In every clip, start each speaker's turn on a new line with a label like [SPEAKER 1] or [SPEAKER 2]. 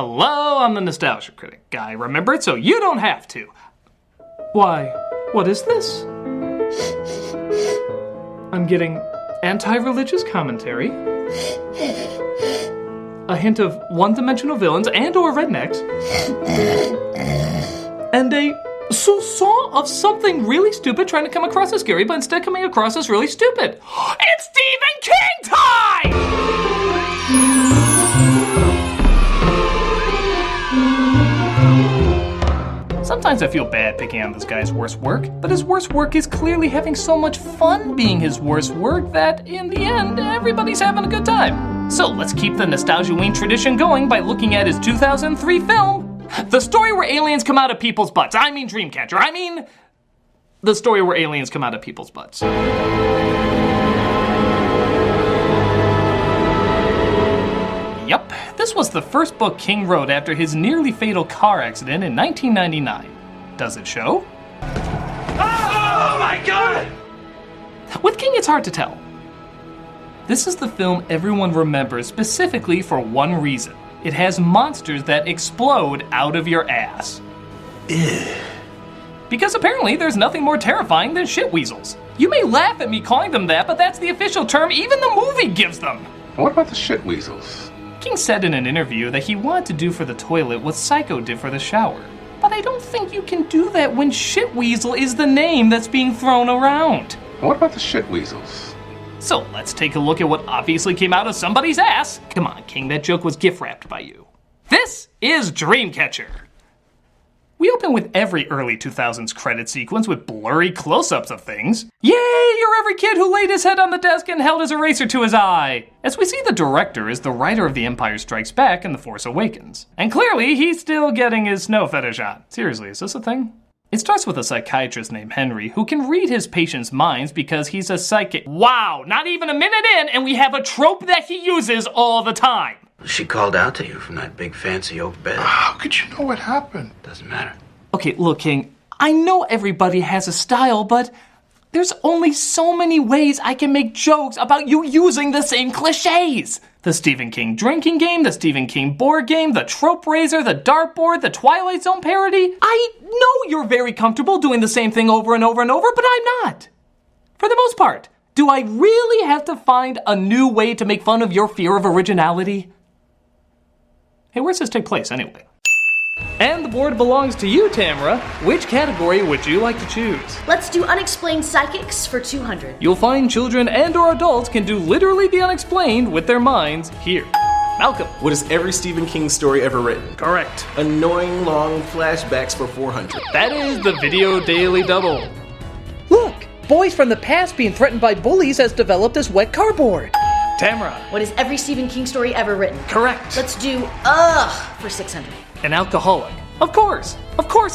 [SPEAKER 1] Hello, I'm the Nostalgia Critic. I remembered so you don't have to. Why, what is this? I'm getting anti-religious commentary, a hint of one-dimensional villains and or rednecks, and a soupçon of something really stupid trying to come across as scary, but instead coming across as really stupid. It's Stephen King time! Sometimes I feel bad picking on this guy's worst work, but his worst work is clearly having so much fun being his worst work that, in the end, everybody's having a good time. So let's keep the nostalgia-ween tradition going by looking at his 2003 film, the story where aliens come out of people's butts. I mean Dreamcatcher. I mean the story where aliens come out of people's butts. Yep, this was the first book King wrote after his nearly fatal car accident in 1999. Does it show? Oh my god! With King, it's hard to tell. This is the film everyone remembers specifically for one reason. It has monsters that explode out of your ass. Ew. Because apparently there's nothing more terrifying than shit weasels. You may laugh at me calling them that, but that's the official term even the movie gives them.
[SPEAKER 2] What about the shit weasels?
[SPEAKER 1] King said in an interview that he wanted to do for the toilet what Psycho did for the shower. But I don't think you can do that when shit weasel is the name that's being thrown around.
[SPEAKER 2] What about the shit weasels?
[SPEAKER 1] So let's take a look at what obviously came out of somebody's ass. Come on, King, that joke was gift wrapped by you. This is Dreamcatcher. We open with every early 2000s credit sequence with blurry close-ups of things. Yay, you're every kid who laid his head on the desk and held his eraser to his eye. As we see, the director is the writer of The Empire Strikes Back and The Force Awakens. And clearly, he's still getting his snow fetish on. Seriously, is this a thing? It starts with a psychiatrist named Henry who can read his patients' minds because he's a psychic. Wow, not even a minute in and we have a trope that he uses all the time.
[SPEAKER 3] She called out to you from that big fancy oak bed.
[SPEAKER 2] How could you know what happened?
[SPEAKER 3] Doesn't matter.
[SPEAKER 1] Okay, look, King, I know everybody has a style, but there's only so many ways I can make jokes about you using the same cliches. The Stephen King drinking game, the Stephen King board game, the trope raiser, the dartboard, the Twilight Zone parody. I know you're very comfortable doing the same thing over and over and over, but I'm not. For the most part, do I really have to find a new way to make fun of your fear of originality? Hey, where's this take place anyway? And the board belongs to you, Tamara. Which category would you like to choose?
[SPEAKER 4] Let's do unexplained psychics for 200.
[SPEAKER 1] You'll find children and or adults can do literally the unexplained with their minds here. Malcolm.
[SPEAKER 5] What is every Stephen King story ever written?
[SPEAKER 1] Correct.
[SPEAKER 5] Annoying long flashbacks for 400.
[SPEAKER 1] That is the Video Daily Double.
[SPEAKER 6] Look, boys from the past being threatened by bullies has developed as wet cardboard.
[SPEAKER 1] Tamara.
[SPEAKER 4] What is every Stephen King story ever written?
[SPEAKER 1] Correct.
[SPEAKER 4] Let's do for 600.
[SPEAKER 1] An alcoholic. Of course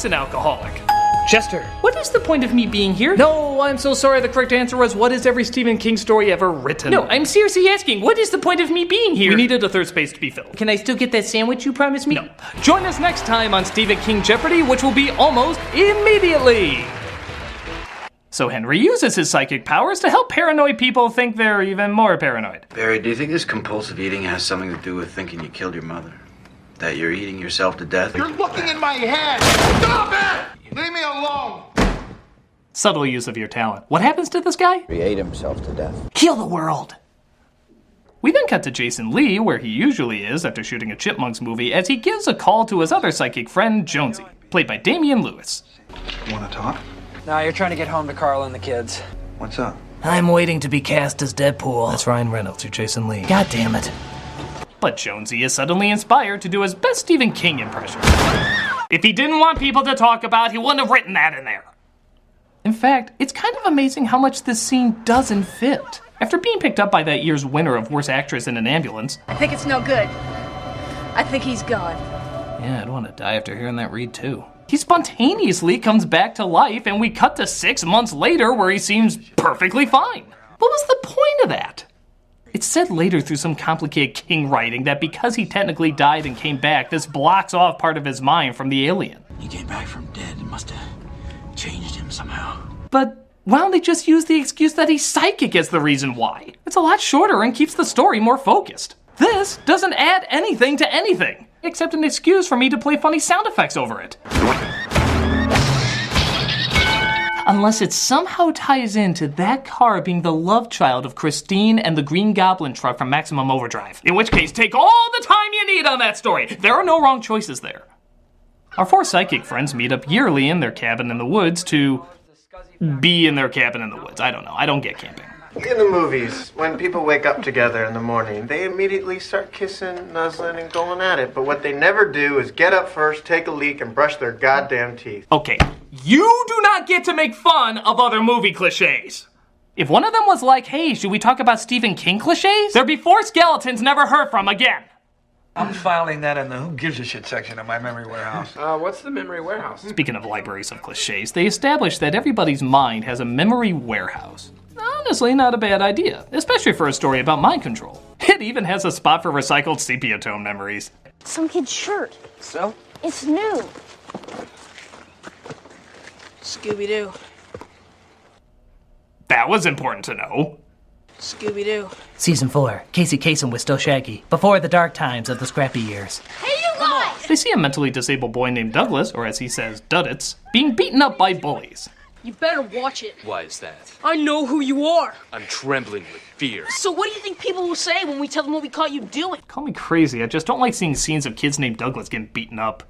[SPEAKER 1] an alcoholic.
[SPEAKER 6] Chester.
[SPEAKER 1] What is the point of me being here? No, I'm so sorry. The correct answer was, what is every Stephen King story ever written? No, I'm seriously asking, what is the point of me being here? We needed a third space to be filled.
[SPEAKER 6] Can I still get that sandwich you promised me?
[SPEAKER 1] No. Join us next time on Stephen King Jeopardy, which will be almost immediately. So Henry uses his psychic powers to help paranoid people think they're even more paranoid.
[SPEAKER 3] Barry, do you think this compulsive eating has something to do with thinking you killed your mother? That you're eating yourself to death?
[SPEAKER 2] You're looking in my head! Stop it! Leave me alone!
[SPEAKER 1] Subtle use of your talent. What happens to this guy?
[SPEAKER 7] He ate himself to death.
[SPEAKER 1] Kill the world! We then cut to Jason Lee, where he usually is after shooting a Chipmunks movie, as he gives a call to his other psychic friend, Jonesy, played by Damian Lewis.
[SPEAKER 2] You wanna talk?
[SPEAKER 7] No, you're trying to get home to Carl and the kids.
[SPEAKER 2] What's up?
[SPEAKER 6] I'm waiting to be cast as Deadpool.
[SPEAKER 1] That's Ryan Reynolds, you're Jason Lee.
[SPEAKER 6] God damn it.
[SPEAKER 1] But Jonesy is suddenly inspired to do his best Stephen King impression. If he didn't want people to talk about, he wouldn't have written that in there. In fact, it's kind of amazing how much this scene doesn't fit. After being picked up by that year's winner of Worst Actress in an Ambulance.
[SPEAKER 8] I think it's no good. I think he's gone.
[SPEAKER 1] Yeah, I'd want to die after hearing that read too. He spontaneously comes back to life, and we cut to 6 months later where he seems perfectly fine. What was the point of that? It's said later through some complicated King writing that because he technically died and came back, this blocks off part of his mind from the alien.
[SPEAKER 3] He came back from dead. It must have changed him somehow.
[SPEAKER 1] But why don't they just use the excuse that he's psychic as the reason why? It's a lot shorter and keeps the story more focused. This doesn't add anything to anything. except an excuse for me to play funny sound effects over it. Unless it somehow ties into that car being the love child of Christine and the Green Goblin truck from Maximum Overdrive. In which case, take all the time you need on that story. There are no wrong choices there. Our 4 psychic friends meet up yearly in their cabin in the woods to be in their cabin in the woods. I don't know. I don't get camping.
[SPEAKER 9] In the movies, when people wake up together in the morning, they immediately start kissing, nuzzling, and going at it. But what they never do is get up first, take a leak, and brush their goddamn teeth.
[SPEAKER 1] Okay, you do not get to make fun of other movie cliches. If one of them was like, hey, should we talk about Stephen King cliches? There'd be 4 skeletons never heard from again.
[SPEAKER 7] I'm filing that in the who gives a shit section of my memory warehouse.
[SPEAKER 5] What's the memory warehouse?
[SPEAKER 1] Speaking of libraries of cliches, they established that everybody's mind has a memory warehouse. Honestly, not a bad idea, especially for a story about mind control. It even has a spot for recycled sepia tone memories.
[SPEAKER 8] Some kid's shirt.
[SPEAKER 7] So?
[SPEAKER 8] It's new. Scooby-Doo.
[SPEAKER 1] That was important to know.
[SPEAKER 8] Scooby-Doo.
[SPEAKER 6] Season 4, Casey Kasem was still Shaggy, before the dark times of the scrappy years.
[SPEAKER 8] Hey, you guys!
[SPEAKER 1] They see a mentally disabled boy named Douglas, or as he says, Duddits, being beaten up by bullies.
[SPEAKER 8] You better watch it.
[SPEAKER 10] Why is that?
[SPEAKER 8] I know who you are.
[SPEAKER 10] I'm trembling with fear.
[SPEAKER 8] So what do you think people will say when we tell them what we caught you doing?
[SPEAKER 1] Call me crazy, I just don't like seeing scenes of kids named Douglas getting beaten up.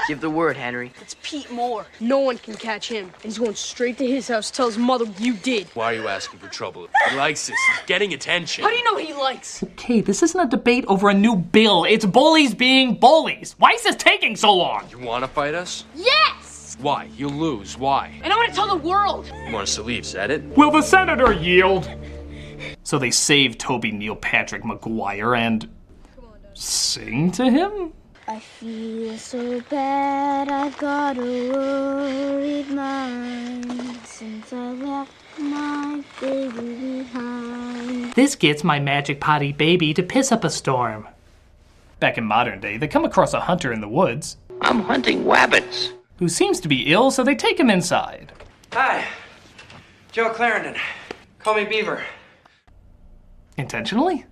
[SPEAKER 11] Give the word, Henry.
[SPEAKER 8] It's Pete Moore. No one can catch him. And he's going straight to his house to tell his mother you did.
[SPEAKER 10] Why are you asking for trouble? He likes this. He's getting attention.
[SPEAKER 8] How do you know what he likes?
[SPEAKER 1] Okay, this isn't a debate over a new bill. It's bullies being bullies. Why is this taking so long?
[SPEAKER 10] You want to fight us?
[SPEAKER 8] Yes!
[SPEAKER 10] Why? You'll lose. Why?
[SPEAKER 8] And I want to tell the world.
[SPEAKER 10] You want us to leave, is that it?
[SPEAKER 1] Will the senator yield? So they save Toby Neil Patrick McGuire and sing to him?
[SPEAKER 12] I feel so bad, I've got a worried mind since I left my baby behind.
[SPEAKER 1] This gets my magic potty baby to piss up a storm. Back in modern day, they come across a hunter in the woods.
[SPEAKER 11] I'm hunting wabbits.
[SPEAKER 1] Who seems to be ill, so they take him inside.
[SPEAKER 7] Hi. Joe Clarendon. Call me Beaver.
[SPEAKER 1] Intentionally?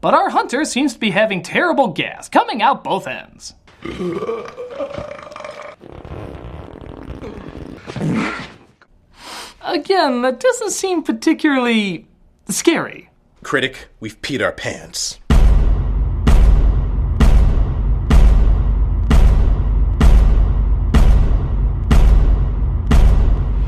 [SPEAKER 1] But our hunter seems to be having terrible gas, coming out both ends. Again, that doesn't seem particularly scary.
[SPEAKER 5] Critic, we've peed our pants.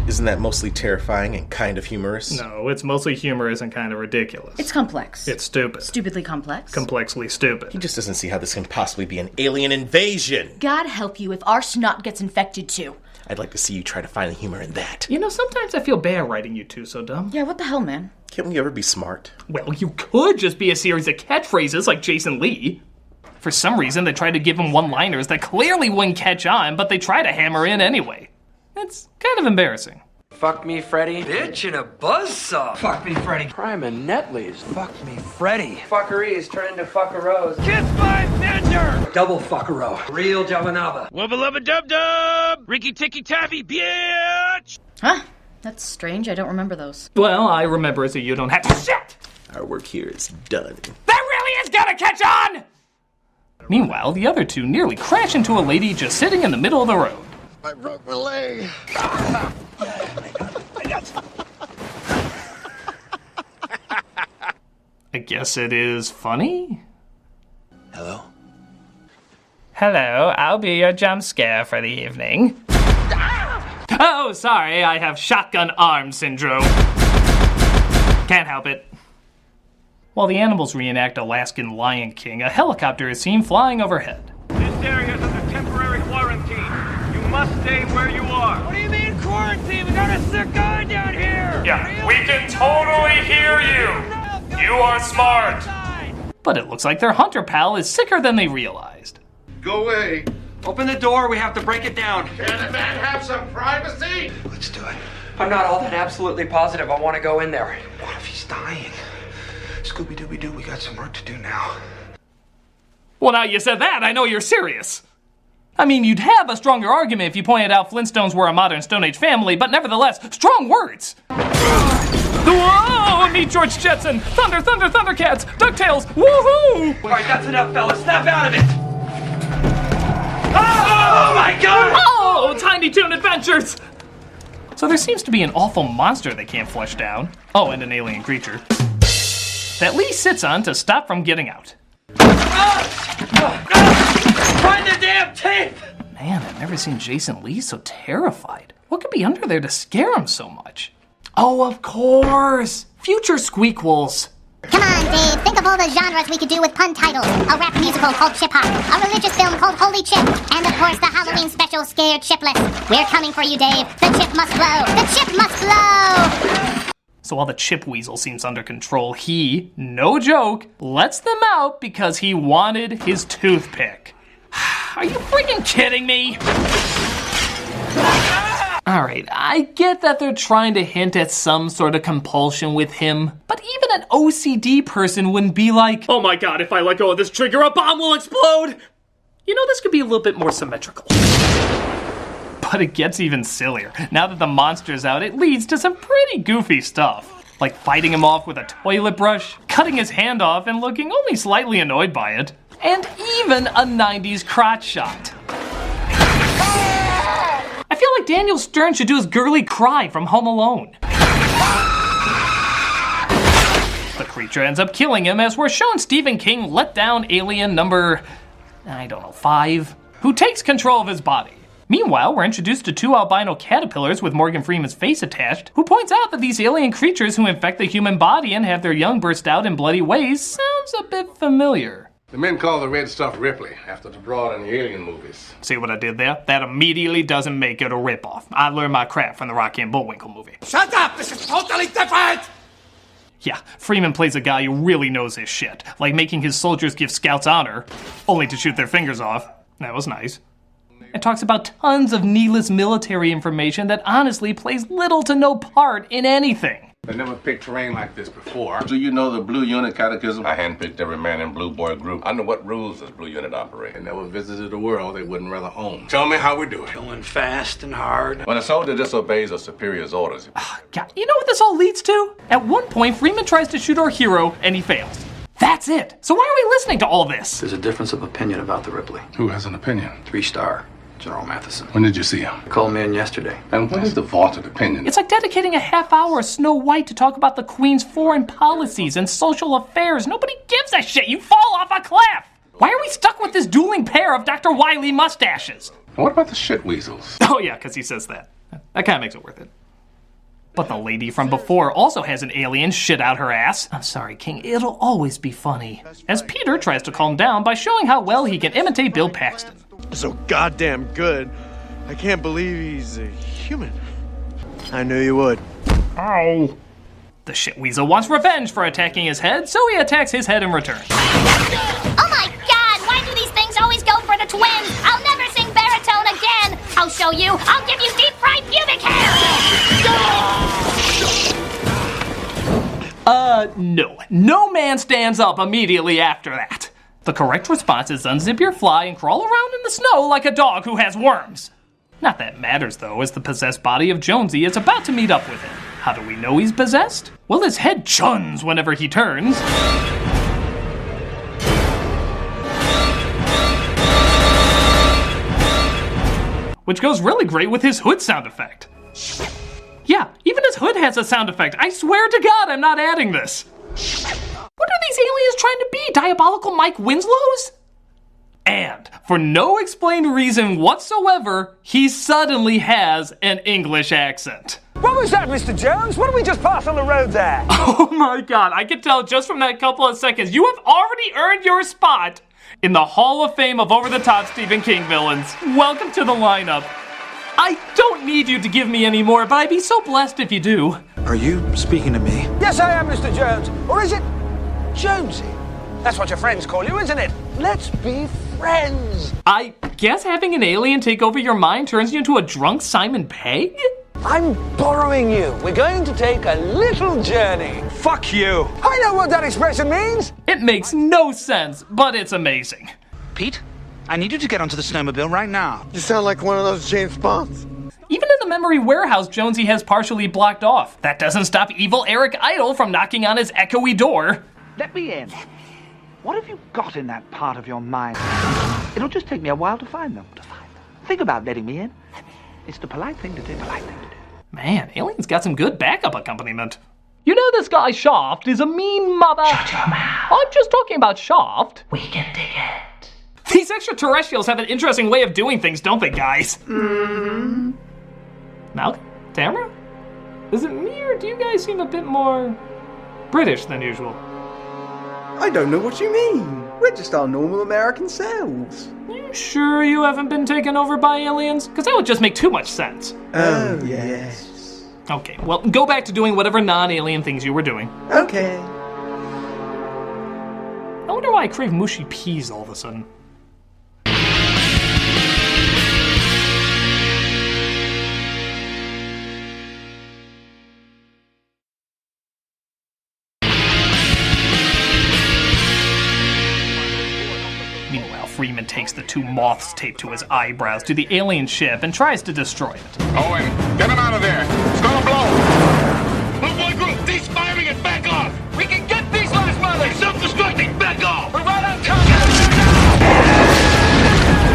[SPEAKER 5] Isn't that mostly terrifying and kind of humorous?
[SPEAKER 1] No, it's mostly humorous and kind of ridiculous.
[SPEAKER 4] It's complex.
[SPEAKER 1] It's stupid.
[SPEAKER 4] Stupidly complex.
[SPEAKER 1] Complexly stupid.
[SPEAKER 5] He just doesn't see how this can possibly be an alien invasion.
[SPEAKER 4] God help you if our snot gets infected too.
[SPEAKER 5] I'd like to see you try to find the humor in that.
[SPEAKER 1] You know, sometimes I feel bad writing you two so dumb.
[SPEAKER 4] Yeah, what the hell, man?
[SPEAKER 5] Can't we ever be smart?
[SPEAKER 1] Well, you could just be a series of catchphrases like Jason Lee. For some reason, they try to give him one-liners that clearly wouldn't catch on, but they try to hammer in anyway. It's kind of embarrassing.
[SPEAKER 7] Fuck me, Freddy. Bitch in a buzzsaw. Fuck me, Freddy.
[SPEAKER 10] Prime and Netley's.
[SPEAKER 7] Fuck me, Freddy. Fuckeries turn into fuckeros. Kiss my Bender! Double fuckero. Real Javanaba.
[SPEAKER 10] Wubba lubba dub dub! Ricky ticky tappy, bitch!
[SPEAKER 4] Huh? That's strange. I don't remember those.
[SPEAKER 1] Well, I remember so you don't have to shit!
[SPEAKER 5] Our work here is done.
[SPEAKER 1] That really is gonna catch on! Meanwhile, the other two nearly crash into a lady just sitting in the middle of the road.
[SPEAKER 2] I broke my leg.
[SPEAKER 1] I guess it is funny?
[SPEAKER 3] Hello?
[SPEAKER 1] Hello, I'll be your jump scare for the evening. Oh, sorry, I have shotgun arm syndrome. Can't help it. While the animals reenact Alaskan Lion King, a helicopter is seen flying overhead.
[SPEAKER 13] This area is under temporary quarantine. You must stay where you are.
[SPEAKER 7] What do you mean quarantine? We got a sick guy down here.
[SPEAKER 1] Yeah, we can totally hear you. You are smart. But it looks like their hunter pal is sicker than they realized.
[SPEAKER 2] Go away.
[SPEAKER 7] Open the door. We have to break it down.
[SPEAKER 2] Can a man have some privacy?
[SPEAKER 3] Let's do it.
[SPEAKER 7] I'm not all that absolutely positive. I want to go in there.
[SPEAKER 3] What if he's dying? Scooby-Dooby-Doo, we got some work to do now.
[SPEAKER 1] Well, now you said that, I know you're serious. I mean, you'd have a stronger argument if you pointed out Flintstones were a modern Stone Age family, but nevertheless, strong words. Whoa! Oh, meet George Jetson! Thunder, Thundercats! DuckTales! Woohoo!
[SPEAKER 7] Alright, that's enough, fellas. Snap out of it! Oh my god!
[SPEAKER 1] Oh, Tiny Toon Adventures! So there seems to be an awful monster they can't flush down. Oh, and an alien creature. That Lee sits on to stop from getting out.
[SPEAKER 7] Find the damn tape!
[SPEAKER 1] Man, I've never seen Jason Lee so terrified. What could be under there to scare him so much? Oh, of course! Future Squeakquels.
[SPEAKER 14] Come on, Dave. Think of all the genres we could do with pun titles. A rap musical called Chip Hop. A religious film called Holy Chip. And of course, the Halloween special Scared Shipless. We're coming for you, Dave. The chip must blow. The chip must blow!
[SPEAKER 1] So while the chip weasel seems under control, he, no joke, lets them out because he wanted his toothpick. Are you freaking kidding me? Alright, I get that they're trying to hint at some sort of compulsion with him, but even an OCD person wouldn't be like, oh my god, if I let go of this trigger, a bomb will explode! You know, this could be a little bit more symmetrical. But it gets even sillier. Now that the monster's out, it leads to some pretty goofy stuff. Like fighting him off with a toilet brush, cutting his hand off and looking only slightly annoyed by it, and even a 90s crotch shot. I feel like Daniel Stern should do his girly cry from Home Alone. The creature ends up killing him as we're shown Stephen King let down alien number, 5, who takes control of his body. Meanwhile, we're introduced to 2 albino caterpillars with Morgan Freeman's face attached, who points out that these alien creatures who infect the human body and have their young burst out in bloody ways sounds a bit familiar.
[SPEAKER 15] The men call the red stuff Ripley, after the broad in the Alien movies.
[SPEAKER 1] See what I did there? That immediately doesn't make it a ripoff. I learned my craft from the Rocky and Bullwinkle movie.
[SPEAKER 2] Shut up! This is totally different!
[SPEAKER 1] Yeah, Freeman plays a guy who really knows his shit, like making his soldiers give scouts honor, only to shoot their fingers off. That was nice. It talks about tons of needless military information that honestly plays little to no part in anything.
[SPEAKER 15] They never picked terrain like this before. Do you know the Blue Unit Catechism? I handpicked every man in Blue Boy group. Under what rules does Blue Unit operate? They never visited a world they wouldn't rather own. Tell me how we're doing.
[SPEAKER 3] Going fast and hard.
[SPEAKER 15] When a soldier disobeys a superior's orders.
[SPEAKER 1] God, you know what this all leads to? At one point, Freeman tries to shoot our hero, and he fails. That's it. So why are we listening to all this?
[SPEAKER 3] There's a difference of opinion about the Ripley.
[SPEAKER 15] Who has an opinion?
[SPEAKER 3] 3-star. General Matheson.
[SPEAKER 15] When did you see him?
[SPEAKER 3] Called me in yesterday.
[SPEAKER 15] And what is the vaunted opinion?
[SPEAKER 1] It's like dedicating a half hour of Snow White to talk about the Queen's foreign policies and social affairs. Nobody gives a shit. You fall off a cliff. Why are we stuck with this dueling pair of Dr. Wily mustaches?
[SPEAKER 15] And what about the shit weasels?
[SPEAKER 1] Oh yeah, because he says that. That kind of makes it worth it. But the lady from before also has an alien shit out her ass. I'm sorry, King, it'll always be funny. As Peter tries to calm down by showing how well he can imitate Bill Paxton.
[SPEAKER 16] So goddamn good. I can't believe he's a human. I knew you would.
[SPEAKER 1] Ow. The shit weasel wants revenge for attacking his head, so he attacks his head in return.
[SPEAKER 14] Oh my god, why do these things always go for the twins? I'll never sing baritone again. I'll show you. I'll give you deep fried pubic hair.
[SPEAKER 1] No. No man stands up immediately after that. The correct response is unzip your fly and crawl around in the snow like a dog who has worms. Not that it matters though, as the possessed body of Jonesy is about to meet up with him. How do we know he's possessed? Well, his head chuns whenever he turns. Which goes really great with his hood sound effect. Yeah, even his hood has a sound effect. I swear to God, I'm not adding this. What are these aliens trying to be? Diabolical Mike Winslows? And, for no explained reason whatsoever, he suddenly has an English accent.
[SPEAKER 10] What was that, Mr. Jones? What did we just pass on the road there?
[SPEAKER 1] Oh my god, I can tell just from that couple of seconds, you have already earned your spot in the Hall of Fame of over-the-top Stephen King villains. Welcome to the lineup. I don't need you to give me any more, but I'd be so blessed if you do.
[SPEAKER 3] Are you speaking to me?
[SPEAKER 10] Yes, I am, Mr. Jones. Or is it Jonesy? That's what your friends call you, isn't it? Let's be friends.
[SPEAKER 1] I guess having an alien take over your mind turns you into a drunk Simon Pegg?
[SPEAKER 10] I'm borrowing you. We're going to take a little journey. Fuck you. I know what that expression means.
[SPEAKER 1] It makes no sense, but it's amazing.
[SPEAKER 17] Pete, I need you to get onto the snowmobile right now.
[SPEAKER 16] You sound like one of those James Bonds.
[SPEAKER 1] Even in the memory warehouse Jonesy has partially blocked off. That doesn't stop evil Eric Idle from knocking on his echoey door.
[SPEAKER 17] Let me in. What have you got in that part of your mind? It'll just take me a while to find them. Think about letting me in. It's the polite thing to do.
[SPEAKER 1] Man, Alien's got some good backup accompaniment. You know this guy Shaft is a mean mother...
[SPEAKER 11] Shut your mouth.
[SPEAKER 1] I'm just talking about Shaft.
[SPEAKER 11] We can dig it.
[SPEAKER 1] These extraterrestrials have an interesting way of doing things, don't they, guys? Mm-hmm. Malcolm? Tamara? Is it me or do you guys seem a bit more... British than usual?
[SPEAKER 18] I don't know what you mean. We're just our normal American selves.
[SPEAKER 1] You sure you haven't been taken over by aliens? Because that would just make too much sense.
[SPEAKER 18] Oh, yes.
[SPEAKER 1] Okay, well, go back to doing whatever non-alien things you were doing.
[SPEAKER 18] Okay.
[SPEAKER 1] I wonder why I crave mushy peas all of a sudden. Meanwhile, Freeman takes the two moths taped to his eyebrows to the alien ship and tries to destroy it.
[SPEAKER 15] Owen, get him out of there. It's gonna blow. Blue Boy Group, cease firing and back off.
[SPEAKER 10] We can get these last mothers!
[SPEAKER 15] Self-destructing, back off.
[SPEAKER 10] We're right on top of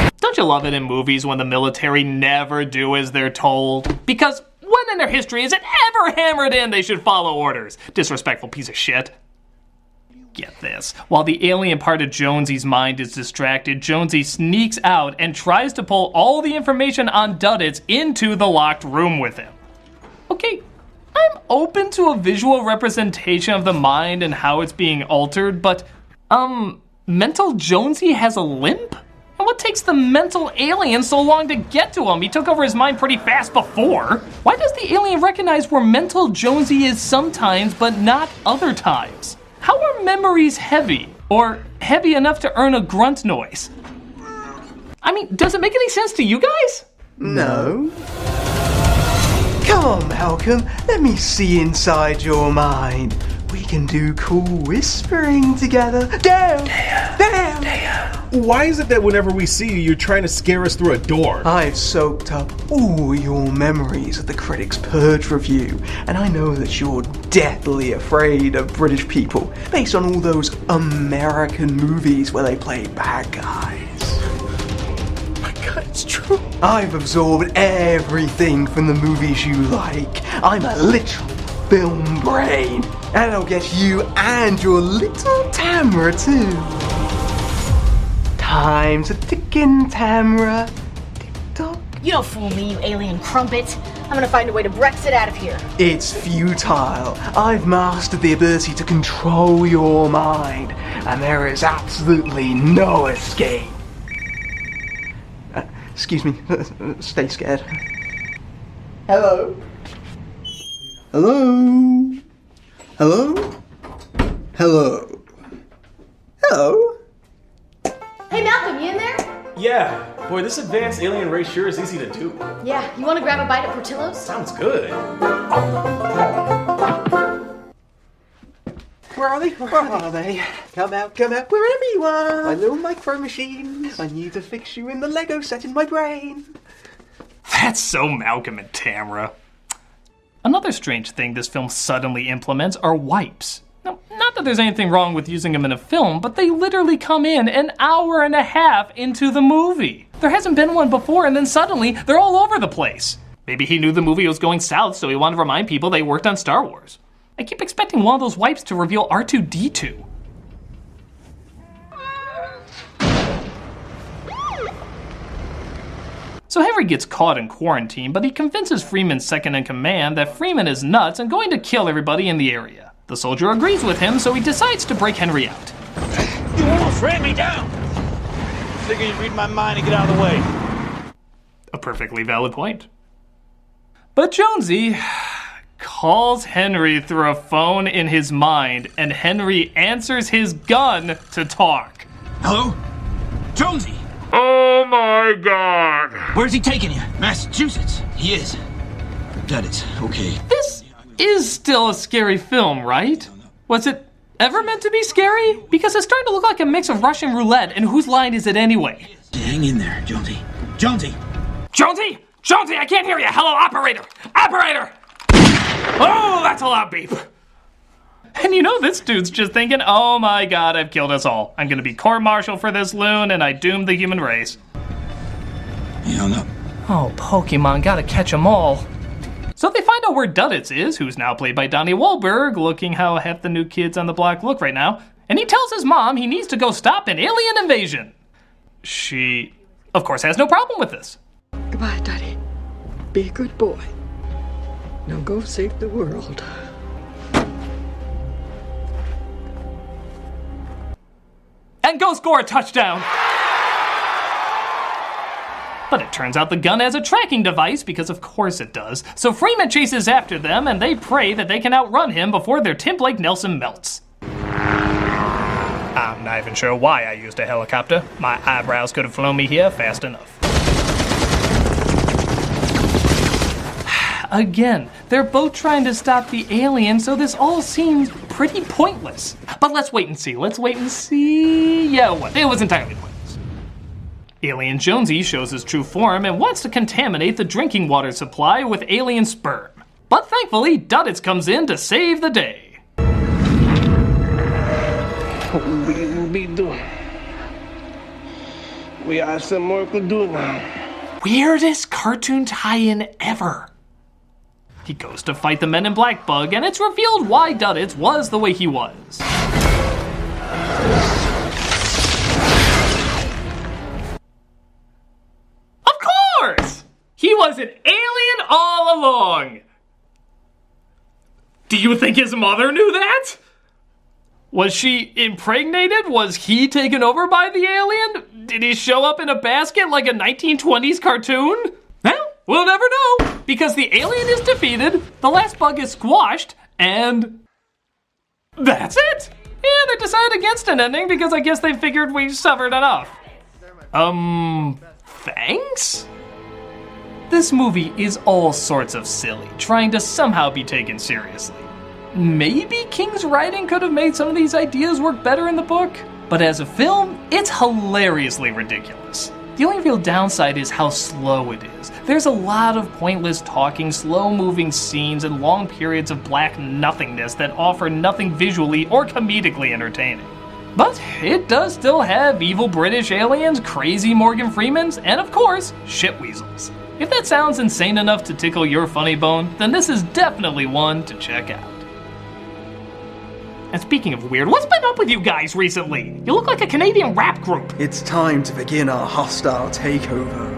[SPEAKER 10] it!
[SPEAKER 1] Don't you love it in movies when the military never do as they're told? Because when in their history is it ever hammered in they should follow orders? Disrespectful piece of shit. Get this. While the alien part of Jonesy's mind is distracted, Jonesy sneaks out and tries to pull all the information on Duddits into the locked room with him. Okay, I'm open to a visual representation of the mind and how it's being altered, but, mental Jonesy has a limp? And what takes the mental alien so long to get to him? He took over his mind pretty fast before. Why does the alien recognize where mental Jonesy is sometimes, but not other times? How are memories heavy? Or heavy enough to earn a grunt noise? I mean, does it make any sense to you guys?
[SPEAKER 18] No. Come on, Malcolm. Let me see inside your mind. We can do cool whispering together. Damn!
[SPEAKER 5] Why is it that whenever we see you, you're trying to scare us through a door?
[SPEAKER 18] I've soaked up all your memories of the Critic's Purge review, and I know that you're deathly afraid of British people, based on all those American movies where they play bad guys.
[SPEAKER 5] My God, it's true.
[SPEAKER 18] I've absorbed everything from the movies you like. I'm a literal film brain, and I'll get you and your little Tamara too. Time's a ticking, Tamara. Tick-tock.
[SPEAKER 4] You don't fool me, you alien crumpet. I'm gonna find a way to Brexit out of here.
[SPEAKER 18] It's futile. I've mastered the ability to control your mind, and there is absolutely no escape. Excuse me. Stay scared. Hello? Hello? Hello? Hello? Hello?
[SPEAKER 4] Hey Malcolm, you in there?
[SPEAKER 5] Yeah. Boy, this advanced alien race sure is easy to do.
[SPEAKER 4] Yeah, you wanna grab a bite at Portillo's?
[SPEAKER 5] Sounds good.
[SPEAKER 18] Where are they? Where are they? Come out, wherever you are. My little micro machines. I need to fix you in the Lego set in my brain.
[SPEAKER 1] That's so Malcolm and Tamara. Another strange thing this film suddenly implements are wipes. Now, not that there's anything wrong with using them in a film, but they literally come in an hour and a half into the movie. There hasn't been one before, and then suddenly they're all over the place. Maybe he knew the movie was going south, so he wanted to remind people they worked on Star Wars. I keep expecting one of those wipes to reveal R2-D2. So Henry gets caught in quarantine, but he convinces Freeman's second in command that Freeman is nuts and going to kill everybody in the area. The soldier agrees with him, so he decides to break Henry out.
[SPEAKER 10] You almost ran me down! Figure you'd read my mind and get out of the way.
[SPEAKER 1] A perfectly valid point. But Jonesy calls Henry through a phone in his mind, and Henry answers his gun to talk.
[SPEAKER 10] Hello? Jonesy!
[SPEAKER 15] Oh my God!
[SPEAKER 10] Where's he taking you? Massachusetts. He is. Duddits, okay.
[SPEAKER 1] This is still a scary film, right? Was it ever meant to be scary? Because it's starting to look like a mix of Russian roulette, and whose line is it anyway?
[SPEAKER 10] Hang in there, Jonesy. Jonesy!
[SPEAKER 1] Jonesy! Jonesy, I can't hear you! Hello, operator! Operator! Oh, that's a loud beep. And you know this dude's just thinking, oh my god, I've killed us all. I'm gonna be court-martial for this loon, and I doomed the human race.
[SPEAKER 19] You hung up.
[SPEAKER 1] Oh, Pokemon, gotta catch 'em all. So they find out where Duddits is, who's now played by Donnie Wahlberg, looking how half the new kids on the block look right now, and he tells his mom he needs to go stop an alien invasion. She, of course, has no problem with this.
[SPEAKER 8] Goodbye, Daddy. Be a good boy. Now go save the world.
[SPEAKER 1] And go score a touchdown! But it turns out the gun has a tracking device, because of course it does. So Freeman chases after them, and they pray that they can outrun him before their Tim Blake Nelson melts. I'm not even sure why I used a helicopter. My eyebrows could have flown me here fast enough. Again, they're both trying to stop the alien, so this all seems pretty pointless. But let's wait and see. Yeah, what? It was entirely pointless. Alien Jonesy shows his true form and wants to contaminate the drinking water supply with alien sperm. But thankfully, Duddits comes in to save the day.
[SPEAKER 20] What will be doing? We have some work to do now.
[SPEAKER 1] Weirdest cartoon tie-in ever. He goes to fight the Men in Black bug, and it's revealed why Duddits was the way he was. Of course! He was an alien all along! Do you think his mother knew that? Was she impregnated? Was he taken over by the alien? Did he show up in a basket like a 1920s cartoon? Well, we'll never know, because the alien is defeated, the last bug is squashed, and that's it! Yeah, they decided against an ending because I guess they figured we suffered enough. Thanks? This movie is all sorts of silly, trying to somehow be taken seriously. Maybe King's writing could have made some of these ideas work better in the book, but as a film, it's hilariously ridiculous. The only real downside is how slow it is. There's a lot of pointless talking, slow-moving scenes, and long periods of black nothingness that offer nothing visually or comedically entertaining. But it does still have evil British aliens, crazy Morgan Freemans, and of course, shitweasels. If that sounds insane enough to tickle your funny bone, then this is definitely one to check out. And speaking of weird, what's been up with you guys recently? You look like a Canadian rap group.
[SPEAKER 18] It's time to begin our hostile takeover.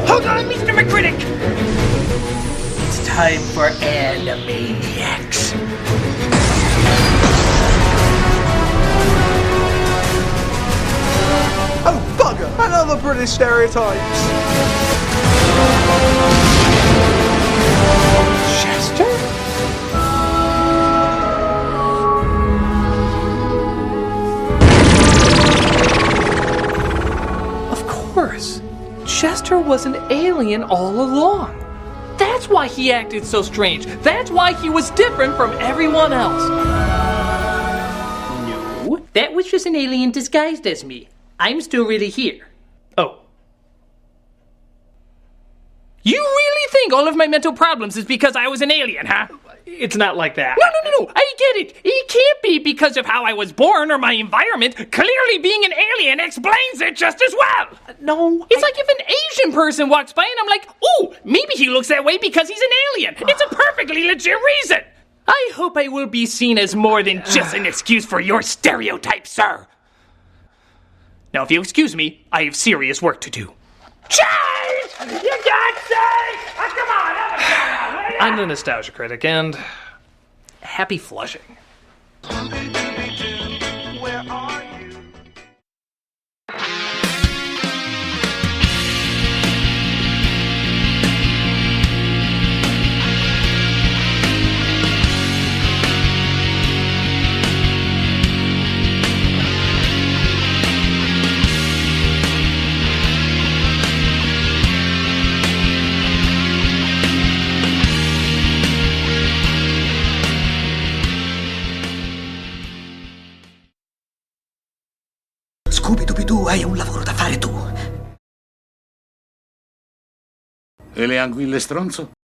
[SPEAKER 10] Hold on, Mr. McCritic! It's time for Animaniacs.
[SPEAKER 18] Oh, bugger! Another British stereotypes!
[SPEAKER 1] Chester? Of course. Chester was an alien all along. That's why he acted so strange. That's why he was different from everyone else.
[SPEAKER 21] No, that was just an alien disguised as me. I'm still really here.
[SPEAKER 1] Oh. You really think all of my mental problems is because I was an alien, huh? It's not like that. No, I get it. It can't be because of how I was born or my environment. Clearly being an alien explains it just as well.
[SPEAKER 21] No.
[SPEAKER 1] It's like if an Asian person walks by and I'm like, ooh, maybe he looks that way because he's an alien. It's a perfectly legit reason. I hope I will be seen as more than just an excuse for your stereotypes, sir. Now, if you'll excuse me, I have serious work to do. Change! You can't say! Oh, come on! I'm the Nostalgia Critic, and happy flushing.
[SPEAKER 10] Where are you?
[SPEAKER 9] Scooby-Doo, hai un lavoro da fare tu.
[SPEAKER 19] E le anguille stronzo?